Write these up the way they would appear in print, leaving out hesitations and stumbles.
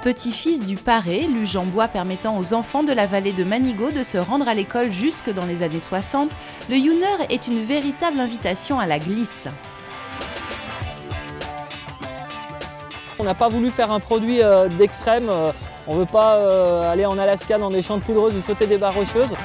Petit-fils du Paré, luge en bois permettant aux enfants de la vallée de Manigot de se rendre à l'école jusque dans les années 60, le Youner est une véritable invitation à la glisse. On n'a pas voulu faire un produit d'extrême, on ne veut pas aller en Alaska dans des champs de poudreuse ou sauter des barres rocheuses.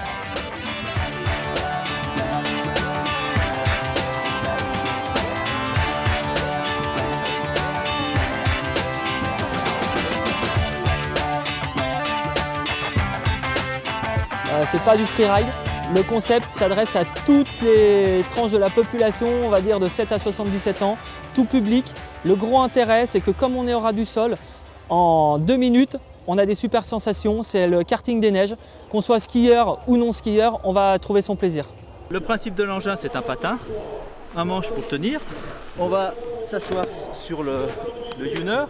C'est pas du freeride. Le concept s'adresse à toutes les tranches de la population, on va dire de 7 à 77 ans, tout public. Le gros intérêt, c'est que comme on est au ras du sol, en 2 minutes, on a des super sensations. C'est le karting des neiges. Qu'on soit skieur ou non skieur, on va trouver son plaisir. Le principe de l'engin, c'est un patin, un manche pour tenir. On va s'asseoir sur le Youner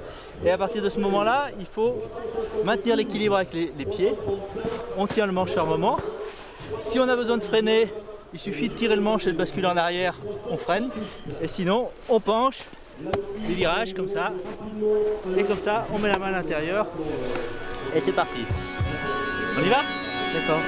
et à partir de ce moment-là, il faut maintenir l'équilibre avec les pieds. On tient le manche fermement. Si on a besoin de freiner, il suffit de tirer le manche et de basculer en arrière, on freine. Et sinon, on penche, des virages comme ça. Et comme ça, on met la main à l'intérieur. Et c'est parti. On y va? D'accord.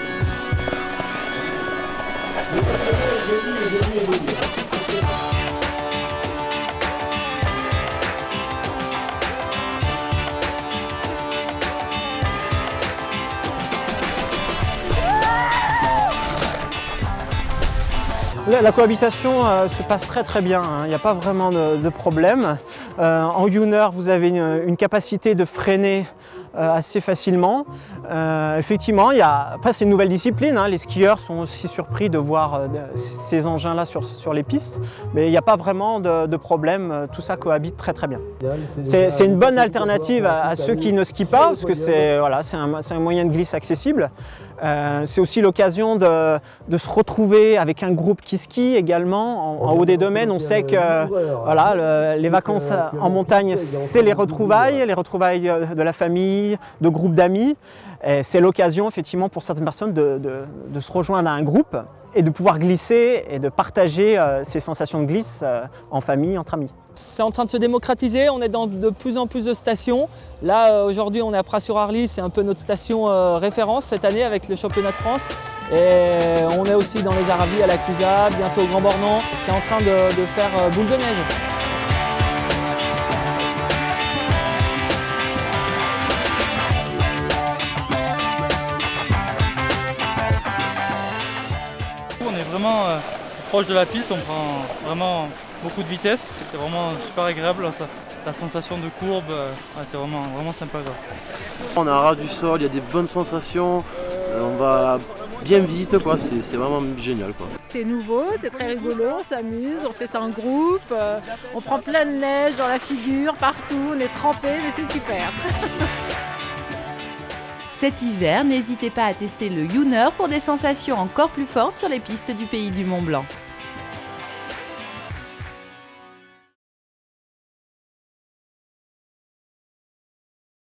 La cohabitation se passe très bien, hein. Il n'y a pas vraiment de problème. En Youner, vous avez une capacité de freiner assez facilement. Effectivement, après c'est une nouvelle discipline, hein. Les skieurs sont aussi surpris de voir ces engins-là sur les pistes, mais il n'y a pas vraiment de problème, tout ça cohabite très bien. C'est une bonne alternative à ceux qui ne skient pas, parce que c'est un moyen de glisse accessible. C'est aussi l'occasion de se retrouver avec un groupe qui skie également en haut des domaines. On sait que les vacances en montagne, c'est les retrouvailles de la famille, de groupes d'amis. C'est l'occasion effectivement pour certaines personnes de se rejoindre à un groupe et de pouvoir glisser et de partager ces sensations de glisse en famille, entre amis. C'est en train de se démocratiser, on est dans de plus en plus de stations. Là aujourd'hui on est à Pras-sur-Arly, c'est un peu notre station référence cette année avec le championnat de France. Et on est aussi dans les Aravis à la Clusaz, bientôt au Grand Bornand. C'est en train de faire boule de neige. On est vraiment proche de la piste, on prend vraiment beaucoup de vitesse, c'est vraiment super agréable, la sensation de courbe, c'est vraiment sympa. On est à ras du sol, il y a des bonnes sensations, on va bien vite, c'est vraiment génial. C'est nouveau, c'est très rigolo, on s'amuse, on fait ça en groupe, on prend plein de neige dans la figure, partout, on est trempés, mais c'est super. Cet hiver, n'hésitez pas à tester le Youner pour des sensations encore plus fortes sur les pistes du pays du Mont-Blanc.